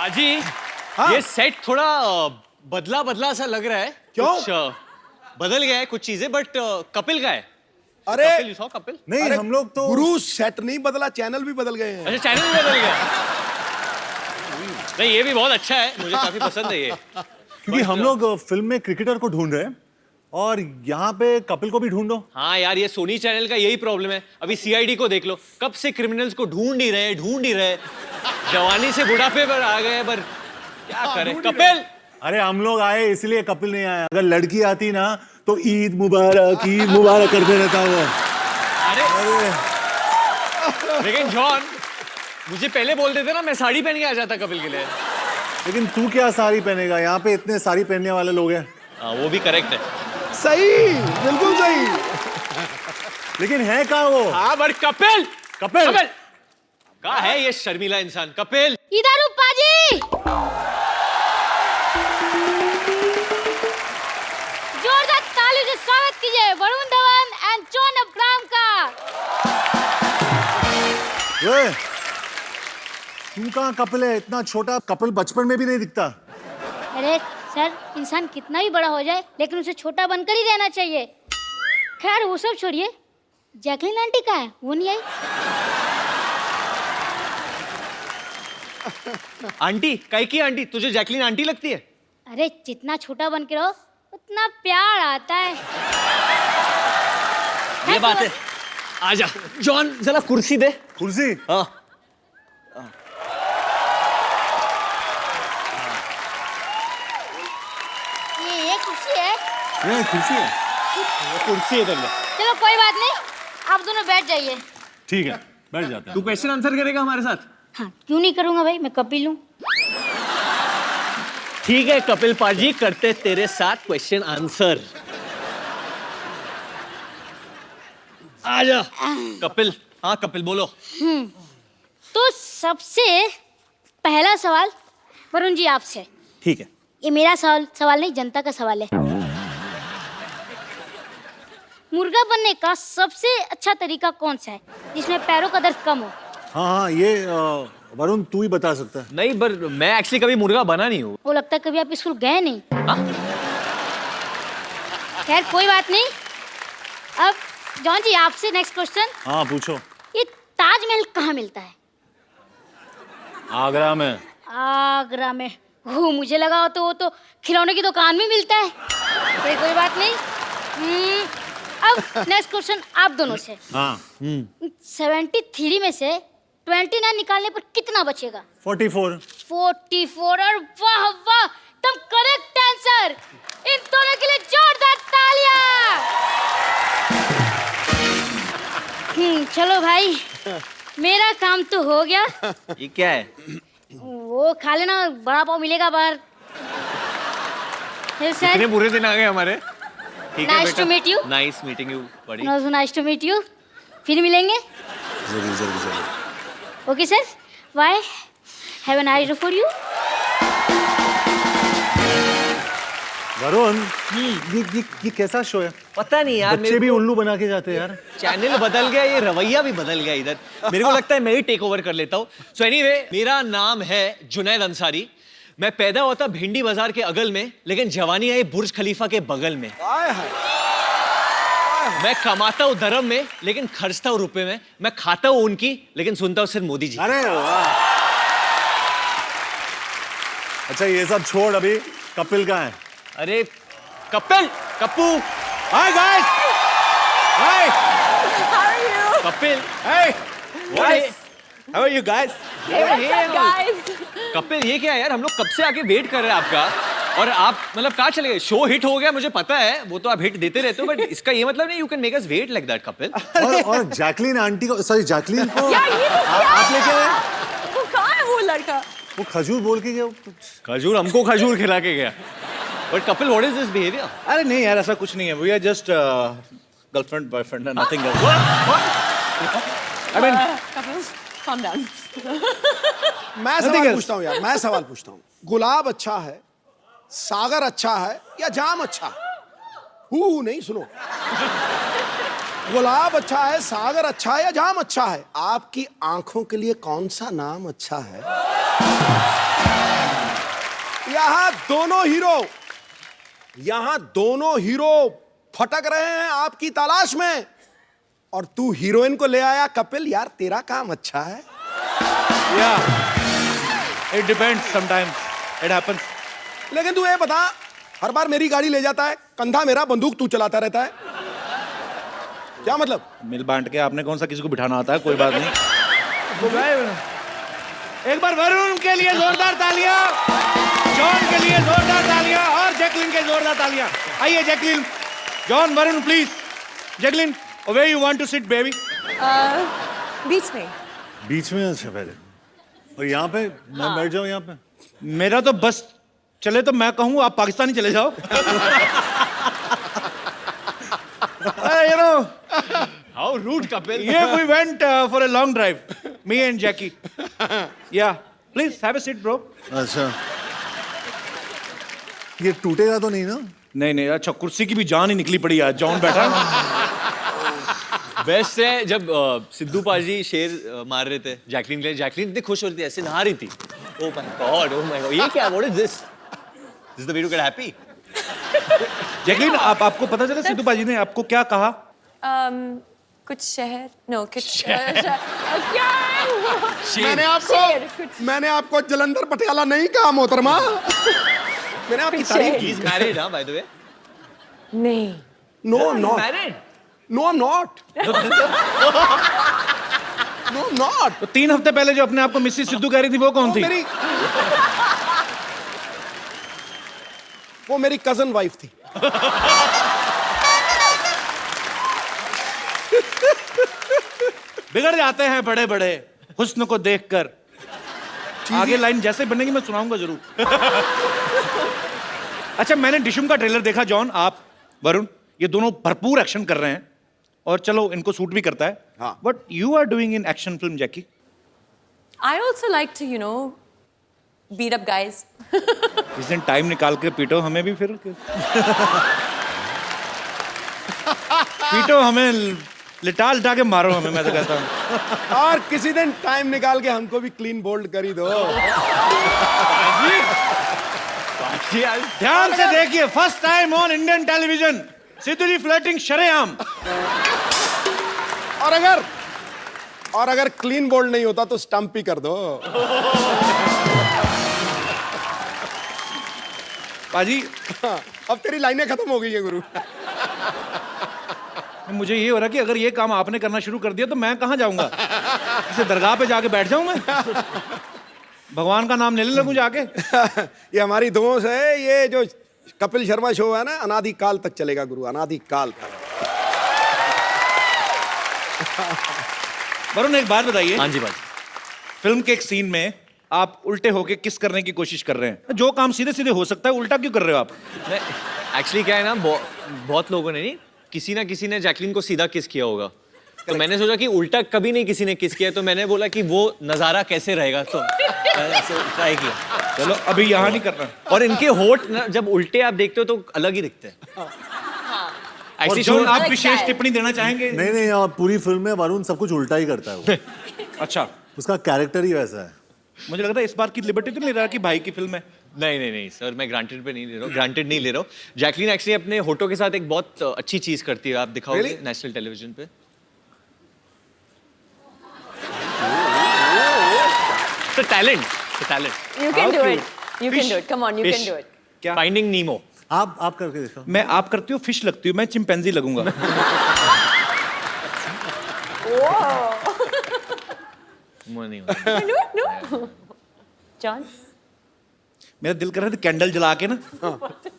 पाजी, हाँ? ये सेट थोड़ा बदला बदला सा लग रहा है। क्यों? कुछ बदल गया है कुछ चीजें, बट कपिल का है। अरे कपिल, कपिल। नहीं, अरे हम लोग तो गुरु सेट नहीं बदला, चैनल भी बदल गए हैं। अच्छा, चैनल भी बदल गया। नहीं, ये भी बहुत अच्छा है, मुझे काफी पसंद है ये। क्योंकि हम लोग फिल्म में क्रिकेटर को ढूंढ रहे हैं और यहाँ पे कपिल को भी ढूंढो। हाँ यार, ये सोनी चैनल का यही प्रॉब्लम है। अभी सीआईडी को देख लो, कब से क्रिमिनल्स को ढूंढ ही रहे। जवानी से बुढ़ापे पर आ गए, पर क्या करें। कपिल, अरे हम लोग आए इसलिए, कपिल नहीं आया। अगर लड़की आती ना तो ईद मुबारक करते रहता वो। अरे लेकिन जॉन, मुझे पहले बोल देते ना, मैं साड़ी पहन के आ जाता कपिल के लिए। लेकिन तू क्या साड़ी पहनेगा? यहाँ पे इतने साड़ी पहनने वाले लोग हैं। हाँ, वो भी करेक्ट है। सही, बिल्कुल सही। लेकिन है कहाँ वो? हाँ, पर कपिल कपिल कहाँ है ये शर्मीला इंसान? कपिल, इधर पाजी, जोरदार ताली से स्वागत कीजिए Varun Dhawan and John Abraham का। ये तू कहाँ कपिल है? इतना छोटा कपिल बचपन में भी नहीं दिखता। अरे सर, इंसान कितना भी बड़ा हो जाए लेकिन उसे छोटा बनकर ही रहना चाहिए। खैर वो सब छोड़िए, जैकलीन आंटी कहाँ है? वो नहीं आई। आंटी? काई की आंटी? तुझे जैकलीन आंटी लगती है? अरे जितना छोटा बन के रहो उतना प्यार आता है। ये बात है। आजा जॉन, जरा कुर्सी दे। कुर्सी? हाँ, ये कुर्सी है। ये कुर्सी है? ये कुर्सी इधर ले। चलो कोई बात नहीं, आप दोनों बैठ जाइए। ठीक है, बैठ जाते तू हैं। क्वेश्चन आंसर करेगा हमारे साथ? हाँ, क्यों नहीं करूंगा भाई, मैं कपिल हूँ। ठीक है कपिल पाजी, करते तेरे साथ क्वेश्चन आंसर। आजा कपिल। हाँ कपिल, बोलो। तो सबसे पहला सवाल वरुण जी आपसे। ठीक है। ये मेरा सवाल नहीं, जनता का सवाल है। मुर्गा बनने का सबसे अच्छा तरीका कौन सा है जिसमें पैरों का दर्द कम हो? हाँ, ये वरुण तू ही बता सकता है। नहीं, पर मैं एक्चुअली कभी मुर्गा बना नहीं हूँ। वो लगता है कभी आप स्कूल गए नहीं। हाँ? खैर कोई बात नहीं। अब जॉन जी आपसे नेक्स्ट क्वेश्चन। हाँ पूछो। ये ताजमहल कहाँ मिलता है? आगरा में। आगरा में? हो, मुझे लगा हो तो वो तो खिलौने की दुकान में मिलता है। कोई बात नहीं। अब नेक्स्ट क्वेश्चन आप दोनों से। हाँ। 73 में से 29 निकालने पर कितना बचेगा? 44। 44। और वाह वाह, तुम करेक्ट आंसर। इन दोनों के लिए जोरदार तालियां। चलो भाई, मेरा काम तो हो गया। ये क्या है? वो खा लेना, बड़ा पाव मिलेगा बाहर। इतने बुरे दिन आ गए हमारे। ठीक है Nice to meet you. Nice meeting you बड़ी। Nice to meet you. फिर मिलेंगे। जरूर। Okay sir, bye. Have a nice day for you. Varun, ये कैसा शो है? पता नहीं यार, बच्चे भी उल्लू बना के जाते हैं यार। चैनल बदल गया, ये रवैया भी बदल गया इधर। मेरे को लगता है मैं ही टेक ओवर कर लेता हूँ। सो एनीवे, मेरा नाम है जुनैद अंसारी। मैं पैदा होता भिंडी बाजार के अगल में, लेकिन जवानी आई बुर्ज खलीफा के बगल में। मैं कमाता हूँ धर्म में, लेकिन खर्चता हूँ रुपए में। मैं खाता हूँ उनकी, लेकिन सुनता हूँ सिर्फ मोदी जी। अरे वाह। अच्छा ये सब छोड़, अभी कपिल कहाँ है? अरे Kapil, Kappu. Hi guys, hi, Kapil, hi, What? How are you guys? Kapil ये क्या है यार? हम लोग कब से आके वेट कर रहे हैं आपका, और आप मतलब कहाँ चले गए? शो हिट हो गया, मुझे पता है, वो तो आप हिट देते रहते हो, बट इसका ये मतलब नहीं you can make us wait like that Kapil. और जैकलीन आंटी को, सॉरी जैकलीन को यार ये तो क्या आप लेके है? आए? वो कहाँ है वो लड़का? वो खजूर बोल के गया। खजूर? हमको खजूर खिला के गया। But Kapil what is this behaviour? अरे नहीं यार, ऐसा कुछ नहीं है। We are just girlfriend boyfriend, nothing else. I mean, Calm down. मैं सवाल पूछता हूँ यार, मैं सवाल पूछता हूँ। गुलाब अच्छा है, सागर अच्छा है या जाम अच्छा है? हु नहीं, सुनो। गुलाब अच्छा है, सागर अच्छा है या जाम अच्छा है? आपकी आंखों के लिए कौन सा नाम अच्छा है? यहां दोनों हीरो फटक रहे हैं आपकी तलाश में, और तू हीरोइन को ले आया। कपिल यार, तेरा काम अच्छा है। Yeah. It depends sometimes. It happens. लेकिन तू ये बता, हर बार मेरी गाड़ी ले जाता है, कंधा मेरा, बंदूक तू चलाता रहता है, क्या मतलब? मिल बांट के आपने कौन सा किसी को बिठाना आता है, कोई बात नहीं। एक बार वरुण के लिए जोरदार तालियां, जॉन के लिए जोरदार तालियां और जैकलिन के जोरदार तालियां। आइए Jacqueline, John, Varun please. Jacqueline, where you want to sit baby? बीच में। बीच में अच्छा पहले, और यहाँ पे मैं बैठ जाऊँ यहाँ पे। मेरा तो बस चले तो मैं कहूँ आप पाकिस्तानी चले जाओ। You know, How rude, Kapil. yeah, we went for a long drive, me and Jackie. Yeah, please have a seat, bro. अच्छा, ये टूटेगा तो नहीं ना? नहीं नहीं, अच्छा कुर्सी की भी जान ही निकली पड़ी आज। जॉन बैठा। बेस्ट है जब सिद्धू पाजी शेर मार रहे थे जैकलिन के लिए, जैकलिन इतनी खुश हो रही थी, ऐसे नहा रही थी। Oh my God, oh my God, ये क्या? What is this? This is the way to get happy. Jacqueline, आपको पता चला सिद्धू पाजी ने आपको क्या कहा? कुछ शहर, नो कुछ मैंने आपको जलंधर पटियाला नहीं कहा मोहतरमा। मैंने आपकी तारीफ की। He's married, huh, by the way? नहीं। No, I'm not. Married? No, I'm not. No, I'm not. तो 3 हफ्ते पहले जो अपने आप को मिसेस सिद्धू कह रही थी वो कौन थी? वो मेरी कजन वाइफ थी। बिगड़ जाते हैं बड़े बड़े हुस्न को देखकर। आगे लाइन जैसे बनेगी मैं सुनाऊंगा जरूर। अच्छा, मैंने डिशुम का ट्रेलर देखा। जॉन, आप, वरुण, ये दोनों भरपूर एक्शन कर रहे हैं और चलो इनको सूट भी करता है। हाँ। But you are doing in action film Jackie. I also like to, you know, beat up guys. इस दिन टाइम निकाल के पीटो हमें भी फिर। पीटो हमें, लिटा लिटा के मारो हमें, मैं तो कहता हूँ। और किसी दिन टाइम निकाल के हमको भी क्लीन बोल्ड करी दो। ध्यान से देखिए, first time on Indian television, Sidhu ji flirting शरेआम। और अगर क्लीन बोल्ड नहीं होता तो स्टंप ही कर दो। पाजी, अब तेरी लाइनें खत्म हो गई है गुरु। मुझे ये हो रहा कि अगर ये काम आपने करना शुरू कर दिया तो मैं कहाँ जाऊंगा? इसे दरगाह पे जाके बैठ जाऊं मैं? भगवान का नाम लेने लगूं जाके? ये हमारी दोस्त है, ये जो कपिल शर्मा शो है ना, अनादि काल तक चलेगा गुरु, अनादि काल तक। वरुण, एक बात बताइए। हाँ जी भाई। फिल्म के एक सीन में आप उल्टे होके किस करने की कोशिश कर रहे हैं। जो काम सीधे सीधे हो सकता है, उल्टा क्यों कर रहे हो आप? एक्चुअली क्या है ना, बहुत लोगों ने नहीं, किसी ना किसी ने जैकलिन को सीधा किस किया होगा, तो मैंने सोचा कि उल्टा कभी नहीं किसी ने किस किया, तो मैंने बोला कि वो नजारा कैसे रहेगा, तो ट्राई किया। चलो अभी यहाँ नहीं करना। और इनके होठ ना जब उल्टे आप देखते हो तो अलग ही दिखते हैं। और जॉन, आप विशेष टिप्पणी देना चाहेंगे? नहीं नहीं, आप पूरी फिल्म में वरुण सब कुछ उल्टा ही करता है वो। अच्छा, उसका कैरेक्टर ही वैसा है। मुझे लग रहा है इस बार की लिबर्टी तो नहीं रहा कि भाई की फिल्म है। नहीं सर, मैं ग्रांटेड पे नहीं ले रहा हूँ, ग्रांटेड नहीं ले रहा हूँ। जैकलिन एक्चुअली अपने होठों के साथ एक बहुत अच्छी चीज करती है, आप दिखाओगे नेशनल टेलीविजन पे। Talent. You can do it. You can do it. Come on, you can do it. क्या? फाइंडिंग नीमो। आप करके देखो। मैं, आप करती हो फिश लगती हूँ, मैं चिंपैंजी लगूंगा। नहीं होता। No. John? मेरा दिल कर रहा था कैंडल जला के ना,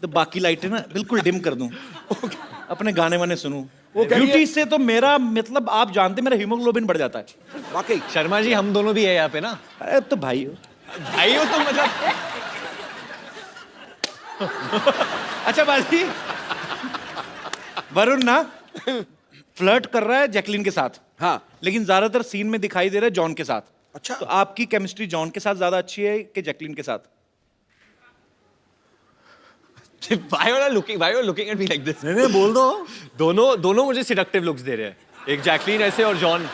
तो बाकी लाइटें ना बिल्कुल डिम कर दूं, अपने गाने वाने सुनूं। ब्यूटी से तो मेरा मतलब, आप जानते, मेरा हीमोग्लोबिन बढ़ जाता है। वाकई शर्मा जी, हम दोनों भी है यहाँ पे ना। अरे तो भाई हो। भाई हो तो मतलब। अच्छा बाजी, वरुण ना फ्लर्ट कर रहा है जैकलिन के साथ, हाँ, लेकिन ज्यादातर सीन में दिखाई दे रहा है जॉन के साथ। अच्छा। तो आपकी केमिस्ट्री जॉन के साथ ज्यादा अच्छी है कि जैकलिन के साथ? Why are you looking at me like this? नहीं बोल दो। दोनों मुझे सिडक्टिव लुक्स दे रहे हैं, एक जैकलिन ऐसे और John.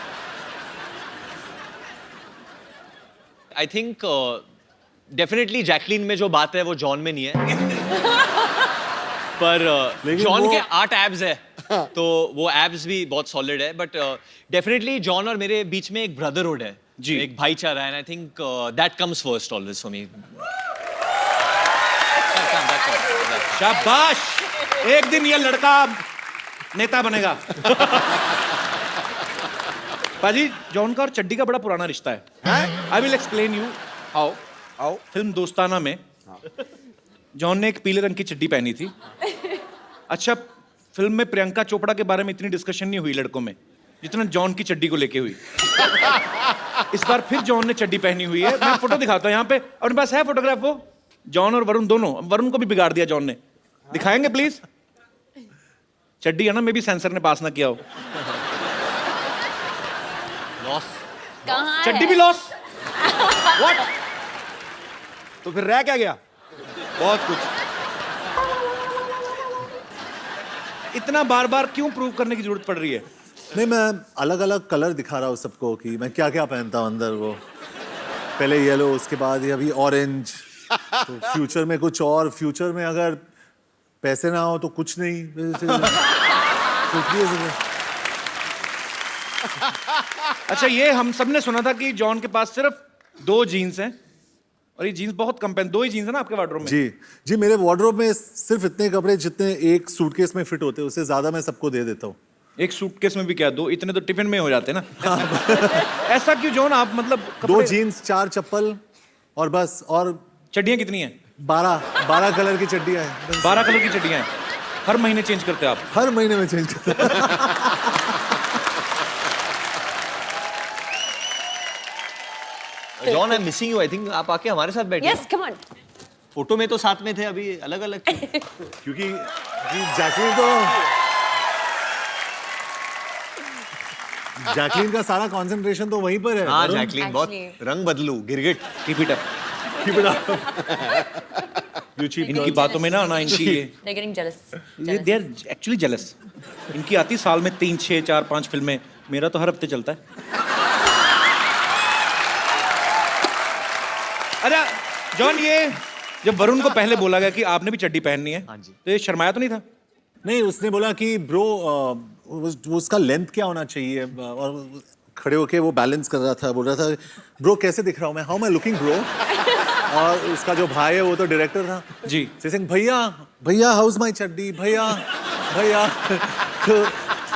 I think definitely Jacqueline में जो बात है वो जॉन में नहीं है पर लेकिन जॉन वो- के 8 एब्स है तो वो एब्स भी बहुत सॉलिड है बट डेफिनेटली जॉन और मेरे बीच में एक ब्रदरहुड है जी। एक भाईचारा है and I think that comes first always for me शाबाश, एक दिन ये लड़का नेता बनेगा। पाजी, जॉन का और चड्डी का बड़ा पुराना रिश्ता है। I will explain you how. आओ फिल्म दोस्ताना में जॉन ने एक पीले रंग की चड्डी पहनी थी। अच्छा, फिल्म में प्रियंका चोपड़ा के बारे में इतनी डिस्कशन नहीं हुई लड़कों में जितना जॉन की चड्डी को लेके हुई। इस बार फिर जॉन ने चड्डी पहनी हुई है। मैं फोटो दिखाता हूँ यहाँ पे, और मेरे पास है फोटोग्राफ। वो जॉन और वरुण दोनों, वरुण को भी बिगाड़ दिया जॉन ने। दिखाएंगे प्लीज? चड्डी है ना, मे भी सेंसर ने पास ना किया हो। लॉस कहाँ चड्डी है? भी लॉस। व्हाट? तो फिर रह क्या गया? बहुत कुछ। इतना बार बार क्यों प्रूव करने की जरूरत पड़ रही है? नहीं, मैं अलग अलग कलर दिखा रहा हूँ सबको कि मैं क्या क्या पहनता हूँ अंदर। वो पहले येलो, उसके बाद ये अभी ऑरेंज, तो फ्यूचर में कुछ और। फ्यूचर में अगर पैसे ना हो तो कुछ नहीं। सोचिए जरा। अच्छा, ये हम सब ने सुना था कि जॉन के पास सिर्फ 2 जीन्स हैं और ये जीन्स बहुत कम पहन। 2 ही जीन्स है ना आपके वार्डरोब में? जी जी, मेरे वार्डरोब में सिर्फ इतने कपड़े जितने एक सूटकेस में फिट होते हैं, उससे ज्यादा मैं सबको दे देता हूँ। एक सूटकेस में भी क्या 2? इतने तो टिफिन में हो जाते हैं ना। ऐसा क्यों जॉन? आप मतलब 2 जीन्स, 4 चप्पल और बस। और चड्डियां कितनी हैं? 12 कलर की चड्डियां हैं। 12 कलर की चड्डियां हैं। हर महीने चेंज करते हैं आप? हर महीने में चेंज करता हूं। John I am missing you I think आप आके हमारे साथ बैठे Yes, come on. फोटो में तो साथ में थे अभी अलग अलग थे क्योंकि जी जैकलीन का सारा कंसंट्रेशन तो वहीं पर है। हाँ वरुण, जैकलीन बहुत Actually. रंग बदलू गिरगिट keep it up. keep it up. You cheap इनकी girls. बातों में ना आना इनकी ये They're getting jealous. They are actually jealous. इनकी आती साल में 3, 6, 4, 5 फिल्में। मेरा तो हर हफ्ते चलता है। अच्छा जॉन, ये जब वरुण को पहले बोला गया कि आपने भी चड्डी पहननी है, हाँ जी। तो ये शर्माया तो नहीं था? नहीं, उसने बोला कि ब्रो उसका लेंथ क्या होना चाहिए, और खड़े होके वो बैलेंस कर रहा था। बोल रहा था ब्रो कैसे दिख रहा हूँ मैं, how am I looking bro. और उसका जो भाई है वो तो डायरेक्टर था जी। सिंह, भैया भैया हाउस माई चड्डी, भैया भैया।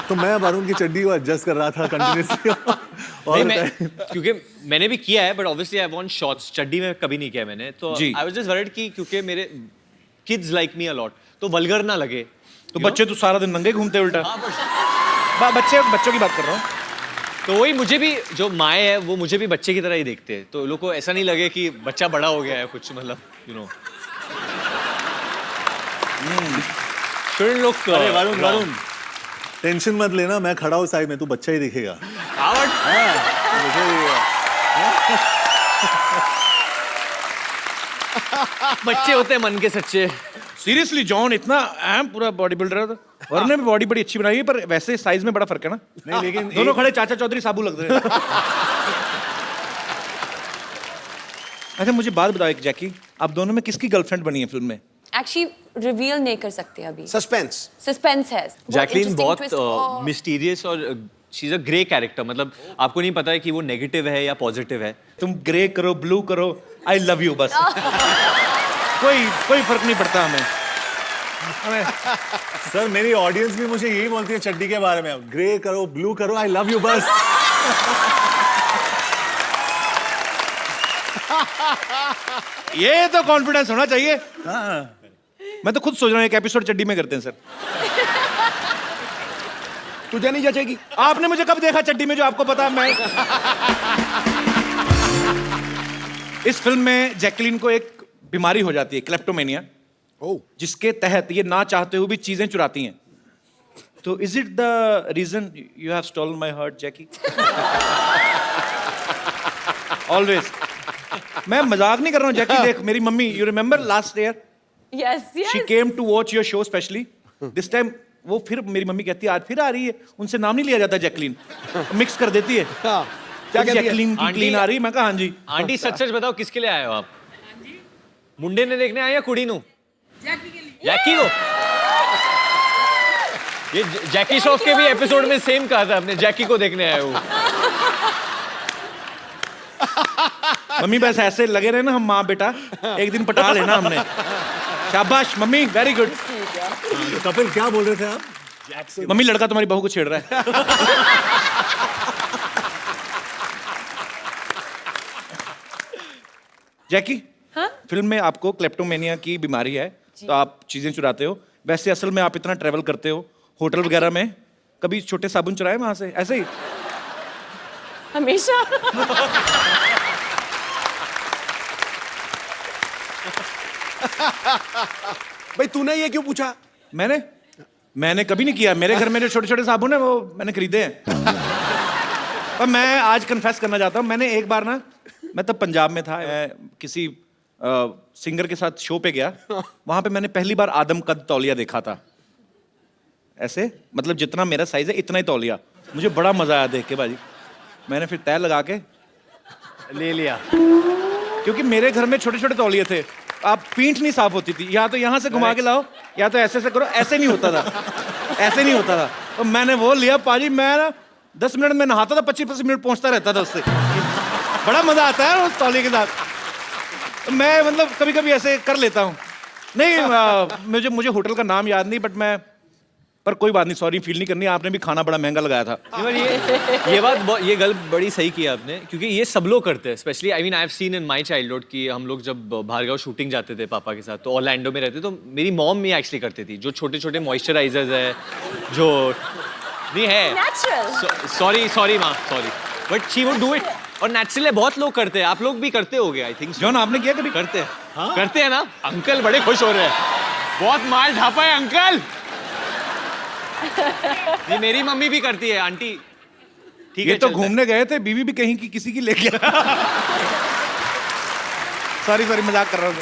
तो मैं वरुण की चड्डी को एडजस्ट कर रहा था कंटिन्यूसली। नहीं मैं क्योंकि मैंने भी किया है but obviously I want shorts चड्डी में कभी नहीं किया मैंने तो जी। आई वाज जस्ट वरीड कि क्योंकि मेरे kids like me a lot तो वल्गर ना लगे तो बच्चे तो सारा दिन नंगे घूमते उल्टा। हाँ, but- बच्चों की बात कर रहा हूँ। तो वही मुझे भी जो माए है वो मुझे भी बच्चे की तरह ही देखते हैं तो लोग को ऐसा नहीं लगे कि बच्चा बड़ा हो गया है कुछ मतलब यू नो shouldn't look अरे वरुण wrong. वरुण टेंशन मत लेना, मैं खड़ा हूँ साइड में, तू बच्चा ही दिखेगा। Howard, मुझे बच्चे होते हैं मन के सच्चे सीरियसली जॉन इतना अहम पूरा बॉडी बिल्डर था। वरुण ने भी बॉडी बड़ी अच्छी बनाई है पर वैसे साइज में बड़ा फर्क है ना। नहीं, लेकिन दोनों खड़े चाचा चौधरी साबू लग रहे हैं। अच्छा मुझे बात बताओ एक जैकी, आप दोनों में किसकी गर्लफ्रेंड बनी है फिल्म में? Actually, reveal नहीं कर सकते अभी। सस्पेंस। Suspense है। जैकलीन interesting बहुत twist। Oh. मिस्टीरियस और she is a grey character मतलब आपको नहीं पता है कि वो नेगेटिव है या पॉजिटिव है तुम ग्रे करो ब्लू करो, आई लव यू बस। कोई फर्क नहीं पड़ता हमें। सर मेरी ऑडियंस भी मुझे यही बोलती है चड्डी के बारे में, ग्रे करो ब्लू करो, आई लव यू बस। ये तो कॉन्फिडेंस होना चाहिए। मैं तो खुद सोच रहा हूँ एक एपिसोड चड्डी में करते हैं सर। तुझे नहीं जचेगी। आपने मुझे कब देखा चड्डी में जो आपको पता है? मैं इस फिल्म में जैकलीन को एक बीमारी हो जाती है, क्लेप्टोमेनिया, जिसके तहत ये ना चाहते हुए भी चीजें चुराती हैं। तो is it the reason you have stolen my heart Jackie? Always. मैं मजाक नहीं कर रहा हूँ जैकी। देख मेरी mummy, you remember last year Yes, yes. She came to watch your show specially. This time वो फिर मेरी मम्मी कहती है आज फिर आ रही है, उनसे नाम नहीं लिया जाता जैकलीन, मिक्स कर देती है। हाँ, क्या कहती है? जैकलीन की आंटी- क्लीन आ रही। मैं कहा हाँ जी। आंटी सच सच बताओ किसके लिए आए हो आप मुंडे ने देखने आए या कुड़ी नु? जैकी को। ये जैकी श्रॉफ के भी एपिसोड में सेम कहा था आपने, जैकी को देखने आए हो। मम्मी बस ऐसे लगे रहे ना हम माँ बेटा, एक दिन पटा लेना हमने। शाबाश मम्मी, वेरी गुड। कपिल क्या बोल रहे थे आप? मम्मी लड़का तुम्हारी बहू को छेड़ रहा है। जैकी, हाँ? फिल्म में आपको क्लेप्टोमेनिया की बीमारी है, तो आप चीजें चुराते हो। वैसे असल में आप इतना ट्रेवल करते हो, होटल वगैरह में कभी छोटे साबुन चुराए वहां से ऐसे ही? हमेशा। भाई तूने ये क्यों पूछा? मैंने कभी नहीं किया। मेरे घर में जो छोटे छोटे साबुन है वो मैंने खरीदे हैं। पर मैं आज कन्फेस करना चाहता हूँ, मैंने एक बार ना, मैं तब पंजाब में था, मैं किसी सिंगर के साथ शो पे गया। वहां पे मैंने पहली बार आदम कद तौलिया देखा था। ऐसे मतलब जितना मेरा साइज है इतना ही तौलिया। मुझे बड़ा मजा आया देख के भाजी। मैंने फिर तय लगा के ले लिया, क्योंकि मेरे घर में छोटे छोटे तौलिए थे। आप पीठ नहीं साफ होती थी, या तो यहाँ से घुमा के लाओ या तो ऐसे करो। ऐसे नहीं होता था, ऐसे नहीं होता था। तो मैंने वो लिया पाजी। मैं ना 10 मिनट में नहाता था, 25 मिनट पहुंचता रहता था उससे। बड़ा मजा आता है उस तौलिए के साथ। तो मैं मतलब कभी कभी ऐसे कर लेता हूँ। नहीं मुझे होटल का नाम याद नहीं, बट मैं, पर कोई बात नहीं, सॉरी फील नहीं करनी। आपने भी खाना बड़ा महंगा लगाया था। ये गल बड़ी सही की आपने, क्योंकि ये सब लोग करते हैं। Specially I mean I have seen in my childhood कि हम लोग जब भार्गव शूटिंग जाते थे पापा के साथ, तो ऑरलैंडो में रहते, तो मेरी मॉम भी एक्चुअली करती थी। जो छोटे छोटे मॉइस्चराइजर्स है, जो नहीं है, Natural. सॉरी माँ, sorry, but she would do it. और नेचुरली बहुत लोग करते हैं, आप लोग भी करते होगे आई थिंक। जॉन आपने किया कभी? करते हैं, करते हैं ना। अंकल बड़े खुश हो रहे हैं, बहुत माल ढापा है अंकल। नहीं, मेरी मम्मी भी करती है आंटी। ठीक ये है, तो चलता है। घूमने गए थे, बीवी भी कहीं की किसी की ले गया। सॉरी मजाक कर रहा हूँ।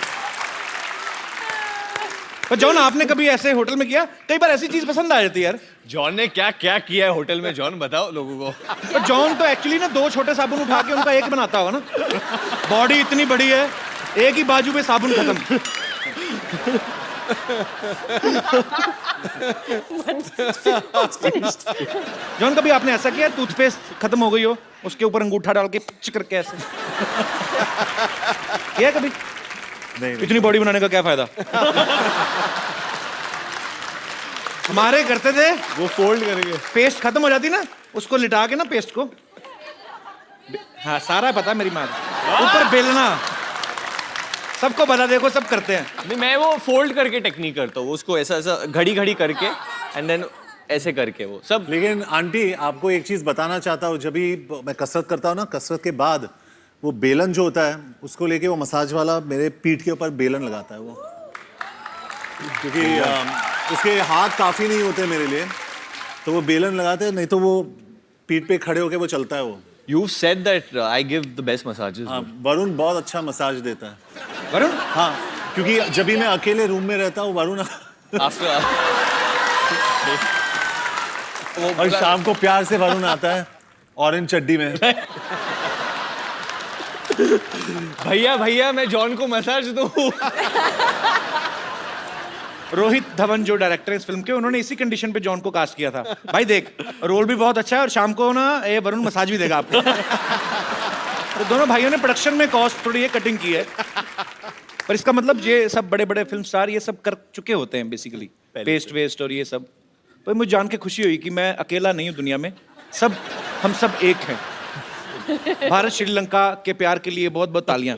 पर जॉन आपने कभी ऐसे होटल में किया? कई बार ऐसी चीज पसंद आ जाती है यार। जॉन ने क्या क्या किया है होटल में, जॉन बताओ लोगों को। पर जॉन तो एक्चुअली ना 2 छोटे साबुन उठा के उनका एक बनाता होगा ना। बॉडी इतनी बड़ी है, एक ही बाजू पे साबुन खत्म। जॉन कभी आपने ऐसा किया, टूथपेस्ट खत्म हो गई हो, उसके ऊपर अंगूठा डाल के पिच करके ऐसे किया कभी? नहीं। इतनी बॉडी बनाने का क्या फायदा? हमारे करते थे, वो फोल्ड करके। पेस्ट खत्म हो जाती ना, उसको लिटा के ना पेस्ट को, हाँ सारा पता मेरी माँ, ऊपर बेलना, सबको पता, देखो सब करते हैं। नहीं, मैं वो फोल्ड करके टेक्निक करता हूँ, उसको ऐसा ऐसा घड़ी घड़ी करके एंड देन ऐसे करके वो सब। लेकिन आंटी आपको एक चीज बताना चाहता हूँ, जब भी मैं कसरत करता हूँ ना, कसरत के बाद वो बेलन जो होता है उसको लेके वो मसाज वाला मेरे पीठ के ऊपर बेलन लगाता है वो, क्योंकि उसके हाथ काफी नहीं होते मेरे लिए, तो वो बेलन लगाते हैं, नहीं तो वो पीठ पे खड़े होके वो चलता है वो। You've said that I give the best massages. हाँ, वरुण बहुत अच्छा मसाज देता है। वरुण? हाँ, क्योंकि जब भी मैं अकेले रूम में रहता हूँ वरुण After और शाम को प्यार से वरुण आता है ऑरेंज चड्डी में। भैया मैं जॉन को मसाज दूं। रोहित धवन जो डायरेक्टर है इस फिल्म के, उन्होंने इसी कंडीशन पे जॉन को कास्ट किया था। भाई देख, रोल भी बहुत अच्छा है और शाम को ना ये वरुण मसाज भी देगा आपको। तो दोनों भाइयों ने प्रोडक्शन में कॉस्ट थोड़ी ये कटिंग की है, पर इसका मतलब ये सब बड़े बड़े फिल्म स्टार ये सब कर चुके होते हैं बेसिकली, पेस्ट वेस्ट और ये सब। पर मुझे जान के खुशी हुई कि मैं अकेला नहीं हूँ दुनिया में, हम सब एक हैं। भारत श्रीलंका के प्यार के लिए बहुत बहुत तालियां।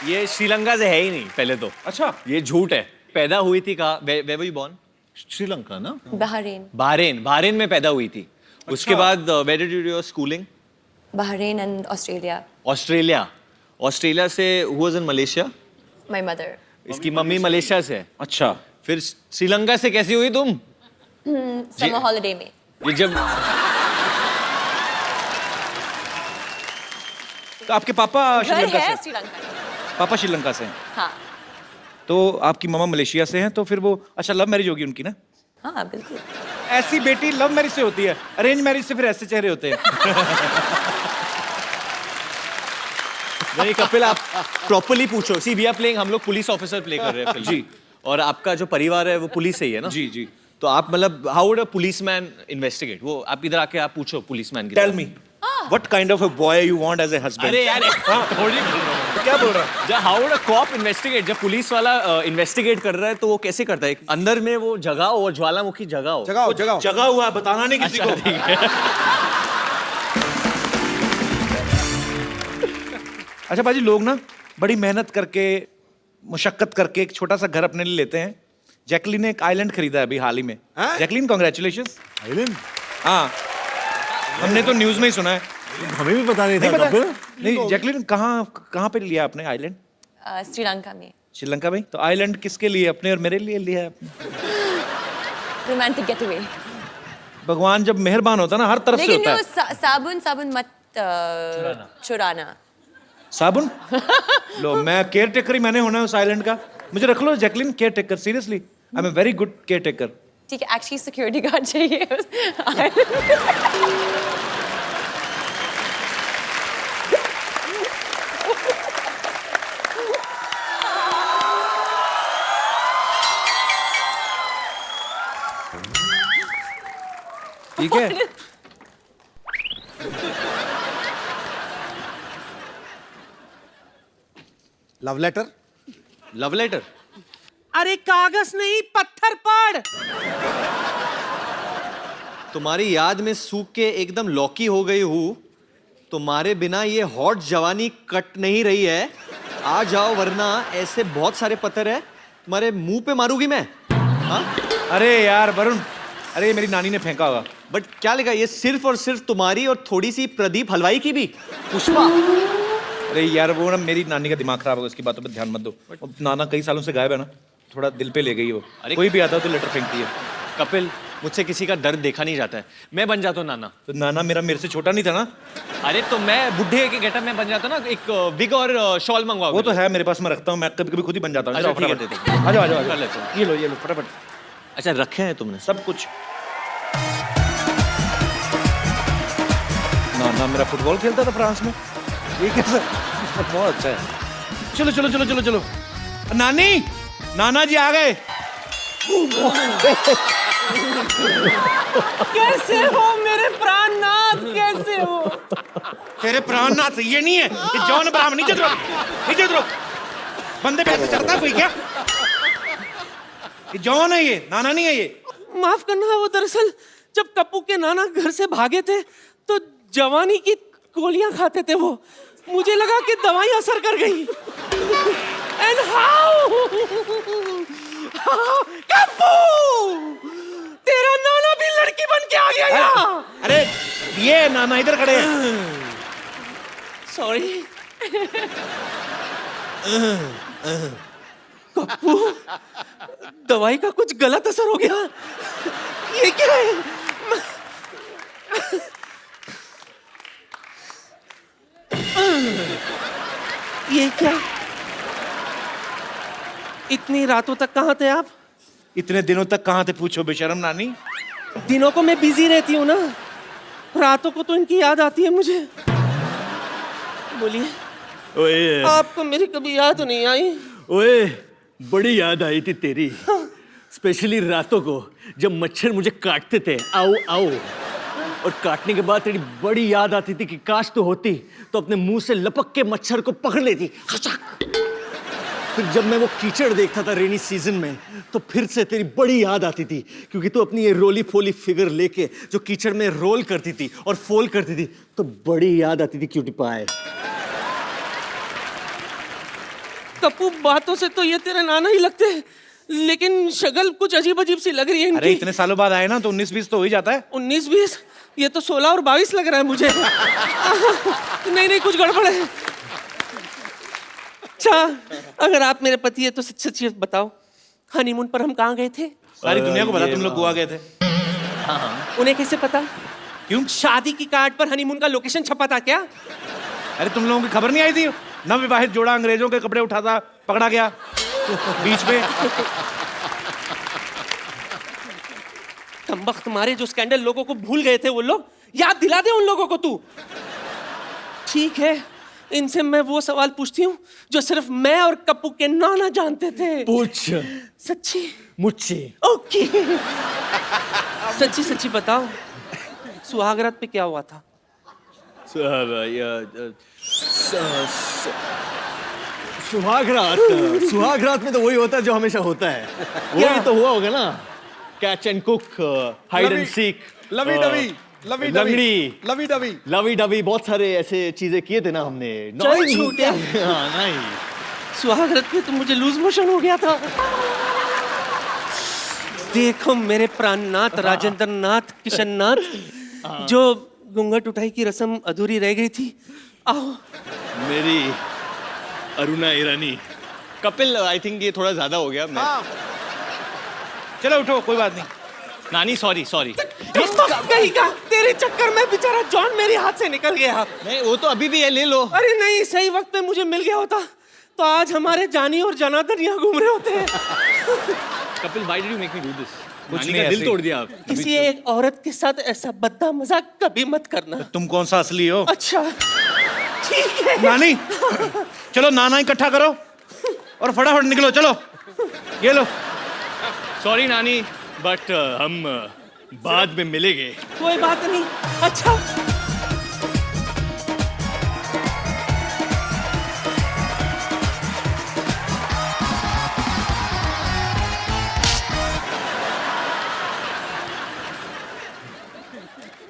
ये श्रीलंका से है ही नहीं पहले तो। अच्छा, ये झूठ है। पैदा हुई थी कहाँ? Where were you born? Sri Lanka ना? Bahrain. बहरीन में पैदा हुई थी। उसके बाद where did you do your schooling? Bahrain and Australia. Australia से who was in Malaysia? My mother. इसकी मम्मी मलेशिया से है। अच्छा। फिर श्रीलंका से कैसी हुई तुम? Summer holiday में. ये जब तो आपके पापा घर श्रीलंका है से? श्रीलंका में. पापा श्रीलंका से हैं। हाँ. तो आपकी मामा मलेशिया से हैं, तो फिर वो अच्छा लव मैरिज होगी उनकी ना? हाँ बिल्कुल. ऐसी बेटी लव मैरिज से होती है, अरेंज मैरिज से फिर ऐसे चेहरे होते हैं। नहीं कपिल, आप प्रॉपर्ली पूछो। सी वी आर प्लेइंग, हम लोग पुलिस ऑफिसर प्ले कर रहे हैं फिल्म जी। में। और आपका जो परिवार है वो पुलिस से ही है ना? जी जी। तो आप मतलब how would a policeman investigate? वो आप इधर आके आप पूछो पुलिसमैन की। Tell me what kind of a boy you want as a husband? अरे यार क्या बोल रहा है? जब how would a cop investigate? जब पुलिस वाला इन्वेस्टिगेट कर रहा है तो वो कैसे करता है? अंदर में वो जगह हो, वो ज्वालामुखी जगह हो। जगाओ जगाओ। जगा हुआ है, बताना नहीं किसी को। ठीक है। अच्छा बाजी, लोग ना बड़ी मेहनत करके, मुशक्कत करके एक छोटा सा घर अपने लिए लेते हैं। जैकलीन ने एक आइलैंड खरीदा है अभी हाल ही में। हैं? Jacqueline congratulations. आइलैंड? हाँ, हमने तो न्यूज में ही सुना है। हमें भी पता नहीं नहीं था पता? कपिल। नहीं, जैकलीन कहाँ पे लिया आपने आइलैंड? श्रीलंका में श्रीलंका में। तो आइलैंड किसके लिए, अपने और मेरे लिए लिया है आपने? Romantic getaway. भगवान जब मेहरबान होता है ना, हर तरफ से लेकिन होता वो है। साबुन मत चुराना। साबुन? लो, मैं केयर टेकर ही मैंने होना है उस आइलैंड का। मुझे रख लो Jacqueline, caretaker. Seriously, I am a very good caretaker. ठीक है, एक्चुअली सिक्योरिटी गार्ड चाहिए। ठीक है। Love letter. Love letter? अरे कागज नहीं, पत्थर पड़। तुम्हारी याद में सूख के एकदम लौकी हो गई हूँ। तुम्हारे बिना ये हॉट जवानी कट नहीं रही है। आ जाओ वरना ऐसे बहुत सारे पत्थर है तुम्हारे मुंह पे मारूंगी मैं। हाँ? अरे यार वरुण, अरे ये मेरी नानी ने फेंका होगा। बट क्या लिखा? ये सिर्फ और सिर्फ तुम्हारी और थोड़ी सी प्रदीप हलवाई की भी। पुष्पा। अरे यार वो ना, मेरी नानी का दिमाग खराब होगा, उसकी बातों पे ध्यान मत दो। अब नाना कई सालों से गायब है ना, थोड़ा दिल पे ले गई वो। अरे कोई भी आता है तो लेटर फेंकती है। कपिल, मुझसे किसी का दर्द देखा नहीं जाता है। मैं बन जाता हूँ नाना। तो नाना मेरे से छोटा नहीं था ना? अरे तो मैं बुढ़े के गेटअप में बन जाता ना, एक विग और शॉल मंगवाओ। वो तो है मेरे पास, मैं रखता हूँ। मैं कभी कभी खुद ही बन जाता हूँ। अच्छा, जाओ, ठीक है, फटाफट। ठीक है। आ जाओ आ जाओ आ कर जाओ। लेता हूँ। ये लो फटाफट। अच्छा, रखे हैं तुमने सब कुछ। नाना मेरा फुटबॉल खेलता था फ्रांस में। ये कैसा? बहुत अच्छा है। चलो चलो चलो चलो चलो। नानी, नाना जी आ गए। कैसे हो मेरे प्राणनाथ, कैसे हो? तेरे प्राणनाथ ये नहीं है, ये जॉन अब्राहम। नीचे उतरो, नीचे उतरो। बंदे पे ऐसे चढ़ता है कोई क्या? ये जॉन है, ये नाना नहीं है ये। माफ करना, वो दरअसल जब कप्पू के नाना घर से भागे थे तो जवानी की गोलियां खाते थे वो। मुझे लगा कि दवाई असर कर गई। एंड हाउ कप्पू, तेरा नाना भी लड़की बन के आ गया यहाँ। अरे ये नाना इधर खड़े हैं। सॉरी कप्पू, दवाई का कुछ गलत असर हो गया। ये क्या है? ये क्या? इतनी रातों तक कहाँ थे आप? इतने दिनों तक कहाँ थे पूछो बेशरम नानी। दिनों को मैं बिजी रहती हूँ ना, रातों को तो इनकी याद आती है मुझे। बोलिए, ओए आपको मेरी कभी याद नहीं आई? ओए, बड़ी याद आई थी तेरी, स्पेशली रातों को जब मच्छर मुझे काटते थे। आओ आओ। और काटने के बाद तेरी बड़ी याद आती थी कि काश तो होती तो अपने मुंह से लपक के मच्छर को पकड़ लेती। फिर जब मैं वो कीचड़ देखता था रेनी सीजन में तो फिर से तेरी बड़ी याद आती थी, क्योंकि तू अपनी ये रोली फोली फिगर लेके जो कीचड़ में रोल करती थी और फोल करती थी तो बड़ी याद आती थी क्यूटी पाए। कप्पू, बातों से तो ये तेरे नाना ही लगते हैं, लेकिन शक्ल कुछ अजीब अजीब सी लग रही है अरे इनकी। इतने सालों बाद आए ना तो 19-20 तो हो ही जाता है। 19-20? ये तो 16 और 22 लग रहा है मुझे। नहीं नहीं, कुछ गड़बड़ है। अच्छा, अगर आप मेरे पति है तो सच सच ये बताओ, हनीमून पर हम कहाँ गए थे? सारी दुनिया को पता तुम लोग गोवा गए थे। उन्हें कैसे पता? क्यों? शादी की कार्ड पर हनीमून का लोकेशन छपा था क्या? अरे तुम लोगों की खबर नहीं आई थी? नवविवाहित जोड़ा अंग्रेजों के कपड़े उठाता पकड़ा गया बीच में। कमबख्त मारे, जो स्कैंडल लोगों को भूल गए थे वो लोग, याद दिला दे उन लोगों को तू। ठीक है, इनसे मैं वो सवाल पूछती हूँ जो सिर्फ मैं और कप्पू के नाना जानते थे। पूछ सच्ची? मुझसे। ओके। सच्ची सच्ची बताओ, सुहागरात पे क्या हुआ था? सुहागरात में तो वही होता है जो हमेशा होता है। वही तो हुआ होगा ना, catch and cook, hide and seek, lovey dovey, lovey लंगड़ी, लवी डवी, लवी डबी, बहुत सारे ऐसे चीजें किए थे ना हमने। चल छूटे। हाँ, नहीं। सुहागरात में तो मुझे लूज मोशन हो गया था। देखो मेरे प्राणनाथ, राजेंद्र नाथ, किशन नाथ, जो घूंघट उठाई की रस्म अधूरी रह गई थी, आओ। मेरी अरुणा ईरानी। कपिल, आई थिंक ये थोड़ा ज्यादा हो गया। चलो उठो, कोई बात नहीं। नानी सॉरी सॉरी। कहीं का तेरे चक्कर में बेचारा जॉन मेरे हाथ से निकल गया। नहीं, वो तो अभी भी है, ले लो। अरे नहीं, सही वक्त पे मुझे मिल गया होता तो आज हमारे जानी और जनार्दन यहाँ घूम रहे होते हैं। Kapil, why did you make me do this? कुछ नानी नहीं, का दिल ऐसे तोड़ दिया आप। किसी एक औरत के साथ ऐसा बद्दा मजाक कभी मत करना। तुम कौन सा असली हो? अच्छा ठीक है। नानी, चलो नाना इकट्ठा करो और फटाफट निकलो, चलो। ये लो। सॉरी नानी, बट हम बाद में मिलेंगे। कोई बात नहीं। अच्छा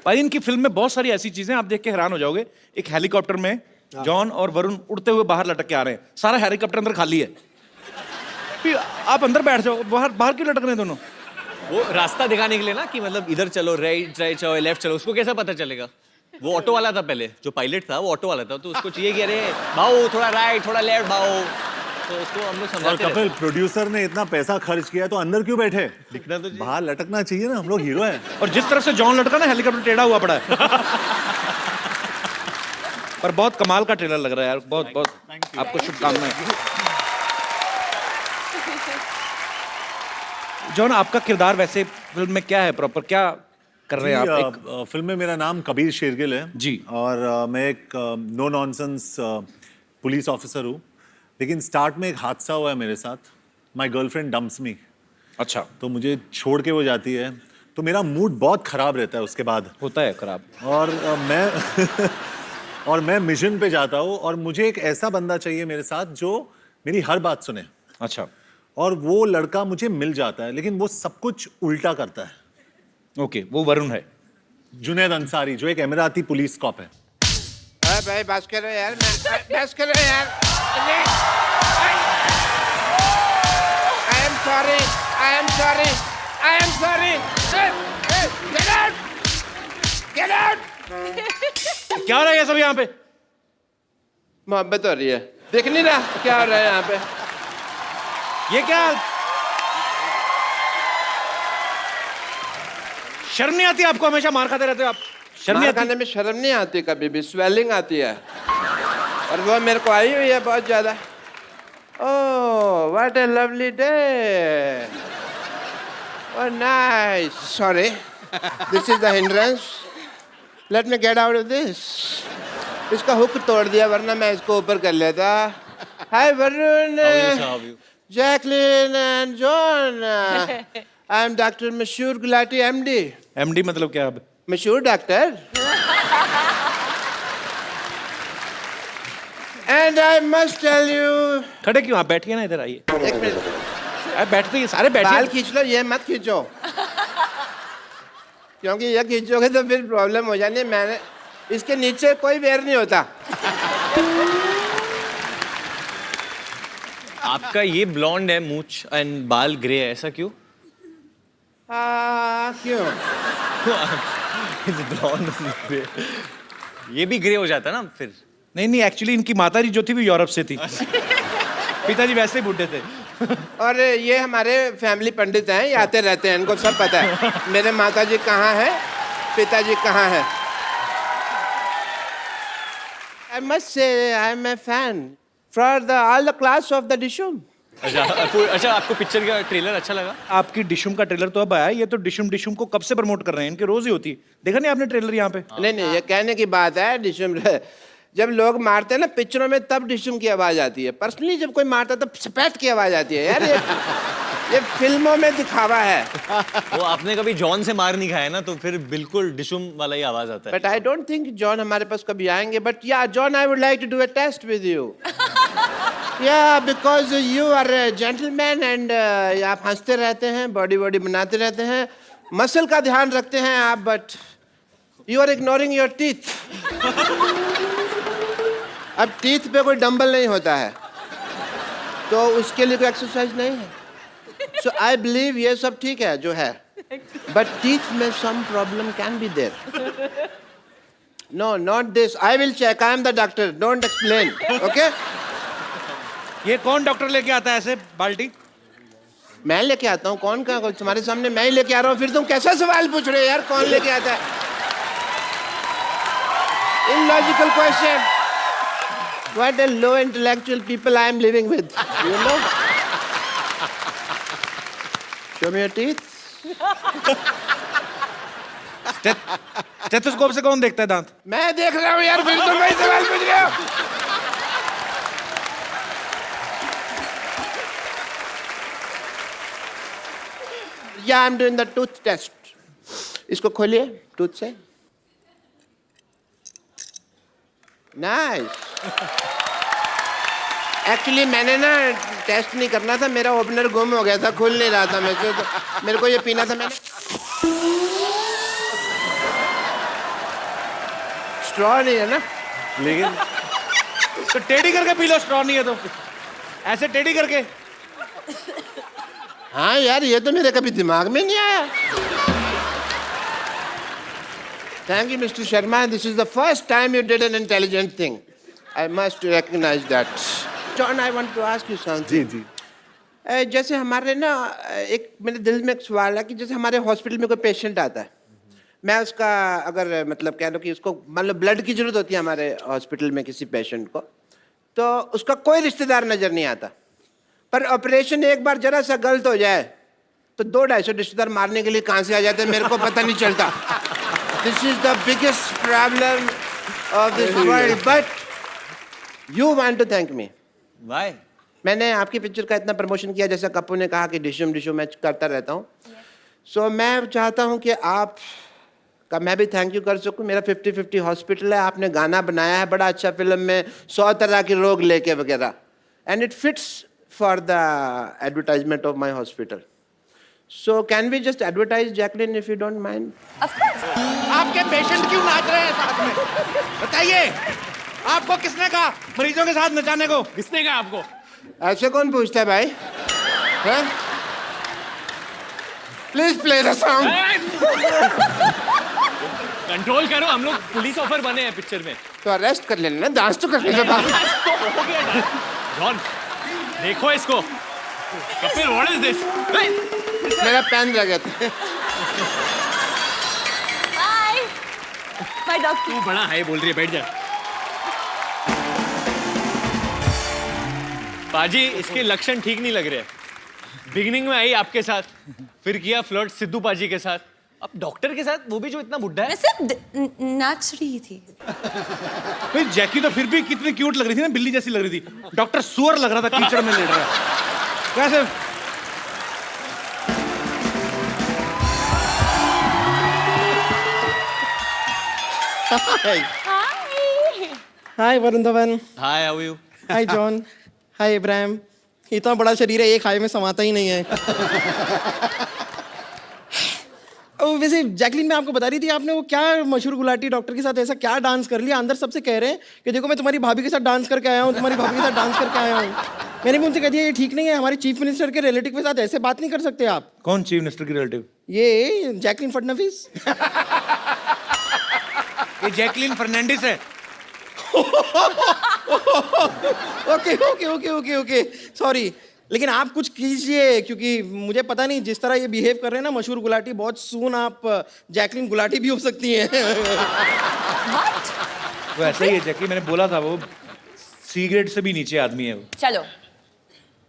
भाई, इनकी फिल्म में बहुत सारी ऐसी चीजें आप देख के हैरान हो जाओगे। एक हेलीकॉप्टर में जॉन और वरुण उड़ते हुए बाहर लटक के आ रहे हैं, सारा हेलीकॉप्टर अंदर खाली है। फिर आप अंदर बैठ जाओ, बाहर बाहर क्यों लटक रहे हैं दोनों? वो रास्ता दिखाने के लिए ना, कि मतलब इधर चलो, राइट चलो, लेफ्ट चलो। उसको कैसा पता चलेगा? वो ऑटो वाला था पहले, जो पायलट था वो ऑटो वाला था, तो उसको चाहिए कि अरे भाऊ थोड़ा राइट थोड़ा लेफ्ट भाऊ, तो उसको हम लोग और समझाते कपिल, प्रोड्यूसर ने इतना पैसा खर्च किया तो अंदर क्यों बैठे? दिखना तो चाहिए। बाहर लटकना चाहिए ना, हम लोग हीरो हैं। और जिस तरफ से जॉन लटका ना, हेलीकॉप्टर टेढ़ा हुआ पड़ा है। पर बहुत कमाल का ट्रेलर लग रहा है यार, बहुत बहुत आपको शुभकामनाएं। जॉन, आपका किरदार वैसे फिल्म में क्या है, प्रॉपर क्या कर रहे हैं आप? एक फिल्म में मेरा नाम कबीर शेरगिल है जी। और मैं एक नो नॉनसेंस पुलिस ऑफिसर हूँ। लेकिन स्टार्ट में एक हादसा हुआ है मेरे साथ। माय गर्लफ्रेंड डम्प्स मी। अच्छा, तो मुझे छोड़ के वो जाती है, तो मेरा मूड बहुत खराब रहता है उसके बाद। होता है खराब। और मैं और मैं मिशन पे जाता हूँ और मुझे एक ऐसा बंदा चाहिए मेरे साथ जो मेरी हर बात सुने। अच्छा, और वो लड़का मुझे मिल जाता है, लेकिन वो सब कुछ उल्टा करता है। ओके, वो वरुण है। जुनैद अंसारी, जो एक अमीराती पुलिस कॉप है। अरे भाई बस करो यार, बस करो यार। I am sorry, I am sorry, I am sorry. Get out! Get out! क्या हो रहा है ये सब यहाँ पे? मोहब्बत हो रही है, देख नहीं रहा क्या हो रहा है यहाँ पे? ये क्या? शर्म नहीं आती आपको? हमेशा मार खाते रहते हो आप। शर्म नहीं मार आती? खाने में शर्म नहीं आती, कभी भी स्वेलिंग आती है, और वो मेरे को आई हुई है बहुत ज्यादा। Oh, what a lovely day. Oh nice. Sorry, this is the hindrance. Let me get out of this. इसका हुक तोड़ दिया, वरना मैं इसको ऊपर कर लेता। Hi Varun, Jacqueline and John. I am doctor Mashhoor Gulati, MD. MD मतलब क्या? अब मशहूर doctor. And I must tell you. खड़े क्यों? आप बैठिए ना, इधर आइए। एक मिनट, अरे बैठते ही सारे बाल बैठिए। खींच लो, ये मत खींचो, क्योंकि ये खींचोगे तो फिर प्रॉब्लम हो जानी है। मैंने इसके नीचे कोई वेयर नहीं होता। आपका ये ब्लॉन्ड है मूंछ एंड बाल ग्रे है, ऐसा क्यों? क्यों? ब्लॉन्ड ग्रे, ये भी ग्रे हो जाता है ना फिर। नहीं नहीं, एक्चुअली इनकी माताजी जो थी वो यूरोप से थी। पिताजी वैसे ही बूढ़े थे। और ये हमारे फैमिली पंडित हैं, ये आते रहते हैं, इनको सब पता है मेरे माताजी कहाँ है, पिताजी कहाँ है। I must say I am a fan for all the class of the Dishum. अच्छा, आपको पिक्चर का ट्रेलर अच्छा लगा? आपकी डिशुम का ट्रेलर तो अब आया, ये तो डिशुम डिशुम को कब से प्रमोट कर रहे हैं, इनके रोज ही होती है। देखा नहीं आपने ट्रेलर यहाँ पे? नहीं नहीं, ये कहने की बात है, डिशुम जब लोग मारते हैं ना पिक्चरों में तब डिशुम की आवाज आती है। पर्सनली जब कोई मारता है तब सपैट की आवाज आती है यार। ये फिल्मों में दिखावा है। वो आपने कभी जॉन से मार नहीं खाया ना, तो फिर बिल्कुल डिशुम वाला ही आवाज आता है। But I don't think John हमारे पास कभी आएंगे। But yeah John, I would like to do a test with you. Yeah because you are a gentleman and आप हंसते रहते हैं, बॉडी बॉडी बनाते रहते हैं, मसल का ध्यान रखते हैं आप, but you are ignoring your teeth. अब टीथ पे कोई डंबल नहीं होता है, तो उसके लिए कोई एक्सरसाइज नहीं है। सो आई बिलीव ये सब ठीक है जो है, बट टीथ में some problem can be there. No, not this. I will check, I am the doctor, don't explain, okay? ये कौन डॉक्टर लेके आता है ऐसे बाल्टी? मैं लेके आता हूँ। कौन का? तुम्हारे सामने मैं ही लेके आ रहा हूँ, फिर तुम कैसा सवाल पूछ रहे हो यार? कौन लेके आता है? Illogical question. What a low intellectual people I am living with, you know? Show me your teeth. Stethoscope से कौन देखता है दांत? मैं देख रहा हूँ यार, फिर तुम वही सवाल पूछ रहे हो। Yeah, I'm doing the tooth test. इसको खोलिए टूथ से। नाइस। एक्चुअली मैंने ना टेस्ट नहीं करना था, मेरा ओपनर गुम हो गया था, खुल नहीं रहा था मेरे को ये पीना था। मैंने स्ट्रॉ नहीं है ना, लेकिन तो टेढ़ी करके पी लो, स्ट्रॉ नहीं है तो ऐसे टेढ़ी करके। हाँ यार, ये तो मेरे कभी दिमाग में नहीं आया। Thank you, Mr. Sharma. This is the first time you did an intelligent thing. I must recognize that. John, I want to ask you something. जी जी। जैसे हमारे ना एक मेरे दिल में एक सवाल है कि जैसे हमारे हॉस्पिटल में कोई पेशेंट आता है, मैं उसका अगर मतलब कह लो कि उसको मान लो ब्लड की जरूरत होती है हमारे हॉस्पिटल में किसी पेशेंट को, तो उसका कोई रिश्तेदार नजर नहीं आता, पर ऑपरेशन एक बार जरा सा गलत हो जाए तो 200-250 रिश्तेदार मारने के लिए कहाँ से आ जाते हैं, मेरे को पता नहीं चलता। This is the biggest problem of this world, but you want to thank me. Why? मैंने आपकी पिक्चर का इतना प्रमोशन किया, जैसा कप्पू ने कहा कि डिशुम मैं करता रहता हूँ। सो मैं चाहता हूँ कि आप का मैं भी थैंक यू कर सकूँ। मेरा 50-50 हॉस्पिटल है, आपने गाना बनाया है बड़ा अच्छा फिल्म में, 100 तरह के रोग लेके वगैरह, and it fits for the advertisement of my hospital. So can we just advertise Jacqueline if you don't mind? Of course. आपके पेशेंट क्यों नाच रहे हैं साथ में? बताइए, आपको किसने कहा मरीजों के साथ नचाने को? किसने कहा आपको? ऐसे कौन पूछता है भाई? Please play the song. Control करो, हम लोग पुलिस ऑफर बने हैं पिक्चर में। तो अरेस्ट कर लेना, डांस तो करने से बात। जॉन, देखो इसको। Kapil, what is this? मेरा पेन रह गया था। Bye. Bye, doctor. तू बड़ा हाई बोल रही है, बैठ जा। पाजी, इसके लक्षण ठीक नहीं लग रहे। बिगिनिंग में आई आपके साथ, फिर किया फ्लर्ट सिद्धू पाजी के साथ, अब डॉक्टर के साथ, वो भी जो इतना बुड्ढा मैं है। सिर्फ नाच रही थी। भाई जैकी तो फिर भी कितनी क्यूट लग रही थी ना, बिल्ली जैसी लग रही थी। डॉक्टर सुअर लग रहा था, कीचड़ में लेट रहा है। कैसे? Hi Varun Dhawan. Hi, how you? Hi John. Hi Ibrahim. इतना बड़ा शरीर है, एक हाय में समाता ही नहीं है। वैसे जैकलिन, मैं आपको बता रही थी, आपने वो क्या मशहूर गुलाटी डॉक्टर के साथ ऐसा क्या डांस कर लिया? अंदर सबसे कह रहे हैं कि देखो मैं तुम्हारी भाभी के साथ डांस करके आया हूँ, तुम्हारी भाभी के साथ डांस करके आया हूँ। मैंने भी उनसे कह दिया ये ठीक नहीं है, हमारे चीफ मिनिस्टर के रिलेटिव के साथ ऐसे बात नहीं कर सकते आप। कौन चीफ मिनिस्टर की रिलेटिव? ये जैकलिन फडणवीस। ये जैकलिन फर्नांडिस है। Okay okay okay okay okay, sorry. लेकिन आप कुछ कीजिए, क्योंकि मुझे पता नहीं जिस तरह ये बिहेव कर रहे हैं ना मशहूर गुलाटी, बहुत सून आप जैकलिन गुलाटी भी हो सकती हैं। वो ऐसा ही है जैकी, मैंने बोला था, वो सी ग्रेड से भी नीचे आदमी है वो। चलो,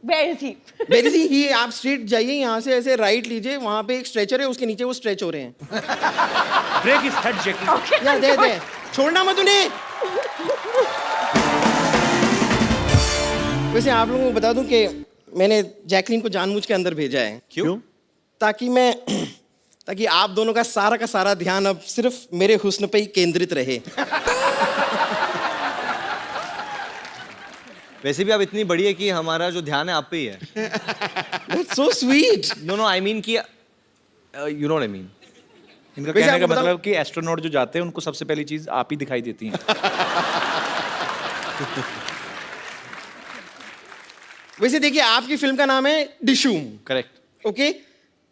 where is he? वेरी सी ही, आप स्ट्रीट जाइए, यहाँ से ऐसे राइट लीजिए, वहाँ पे एक स्ट्रेचर है, उसके नीचे वो स्ट्रेच हो रहे हैं। ब्रेक इज हेड जैकी। या दे छोड़ना मत उन्हें। वैसे आप लोगों को बता दूं कि मैंने जैकलीन को जानबूझ के अंदर भेजा है क्यों? ताकि आप दोनों का सारा ध्यान अब सिर्फ मेरे हुस्न पे ही केंद्रित रहे। वैसे भी आप इतनी बड़ी है कि हमारा जो ध्यान है आप पे ही है। That's so sweet. No I mean कि you know what I mean. इनका वैसे कहने का आपको मतलब कि एस्ट्रोनॉट जो जाते हैं उनको सबसे पहली चीज आप ही दिखाई देती हैं। वैसे देखिए, आपकी फिल्म का नाम है डिशूम। करेक्ट। ओके,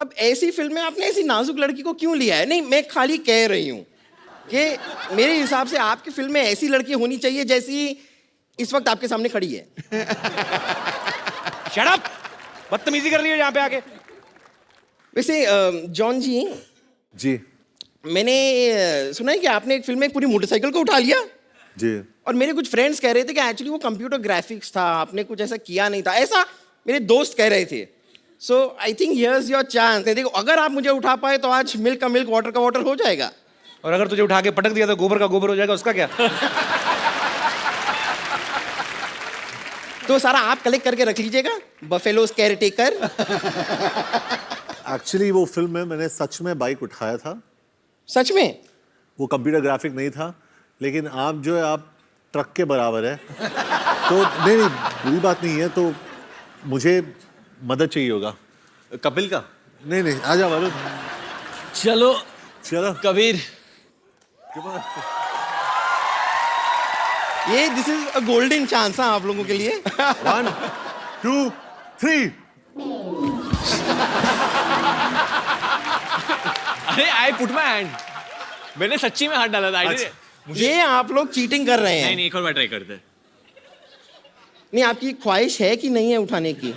अब ऐसी फिल्म में आपने ऐसी नाजुक लड़की को क्यों लिया है? नहीं, मैं खाली कह रही हूँ कि मेरे हिसाब से आपकी फिल्म में ऐसी लड़की होनी चाहिए जैसी इस वक्त आपके सामने खड़ी है। Shut up! बदतमीजी कर रही हो यहाँ पे आके। वैसे जॉन जी, जी मैंने सुना है कि आपने एक फिल्म में एक पूरी मोटरसाइकिल को उठा लिया, जी। और मेरे कुछ फ्रेंड्स कह रहे थे कि एक्चुअली वो कंप्यूटर ग्राफिक्स था, आपने कुछ ऐसा किया नहीं था, ऐसा मेरे दोस्त कह रहे थे। So I think here's your chance. देखो, अगर आप मुझे उठा पाए तो आज मिल्क का मिल्क, वाटर का वाटर हो जाएगा। और अगर तुझे उठा के पटक दिया तो गोबर का गोबर हो जाएगा, उसका क्या? तो सारा आप कलेक्ट करके रख लीजिएगा, बफेलोज केयर टेकर। एक्चुअली वो फिल्म में मैंने सच में बाइक उठाया था। सच में? वो कंप्यूटर ग्राफिक नहीं था, लेकिन आप जो है आप ट्रक के बराबर है। तो नहीं बुरी बात नहीं है, तो मुझे मदद चाहिए होगा। कपिल का। नहीं आ जा वरुण, चलो चलो। कबीर। ये this is a golden chance है आप लोगों के लिए। 1 2 3। अरे आई पुट माय हैंड। मैंने सच्ची में हाथ डाला था। ये आप लोग चीटिंग कर रहे हैं। नहीं एक और बार ट्राई करते हैं। नहीं, आपकी ख्वाहिश है कि नहीं है उठाने की?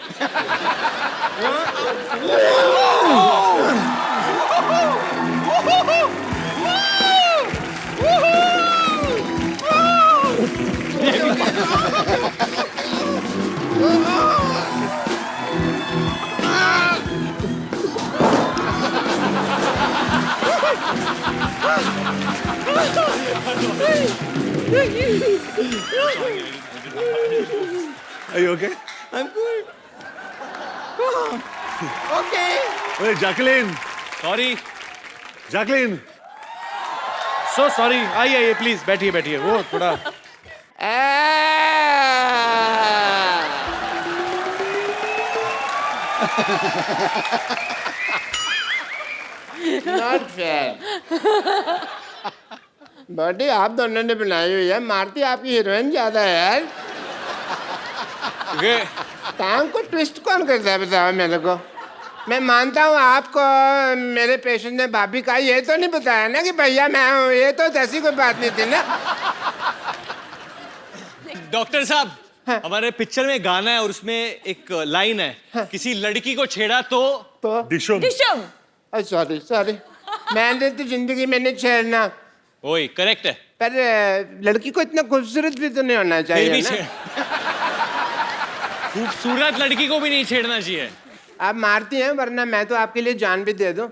Are you okay? I'm good. Okay. Wait, Jacqueline, sorry. Jacqueline. So sorry. आइए प्लीज, बैठिए। वो थोड़ा नॉट फेयर। बॉडी आप दोनों ने बनाई हुई है, मारती आपकी हीरोइन ज्यादा है यार। टांग को ट्विस्ट कौन करता है बताओ मेरे को? मैं मानता हूँ आपको मेरे पेशेंट ने भाभी कहा, ये तो नहीं बताया ना कि भैया मैं हूँ, ये तो ऐसी कोई बात नहीं थी ना। डॉक्टर साहब, हमारे पिक्चर में गाना है और उसमें एक लाइन है, किसी लड़की को छेड़ा तो डिशुम। सॉरी मैंने तो जिंदगी में नहीं छेड़ना। ओए करेक्ट है। पर लड़की को इतना खूबसूरत भी तो नहीं होना फिर चाहिए भी ना। खूबसूरत लड़की को भी नहीं छेड़ना चाहिए। आप मारती हैं, वरना मैं तो आपके लिए जान भी दे दूं।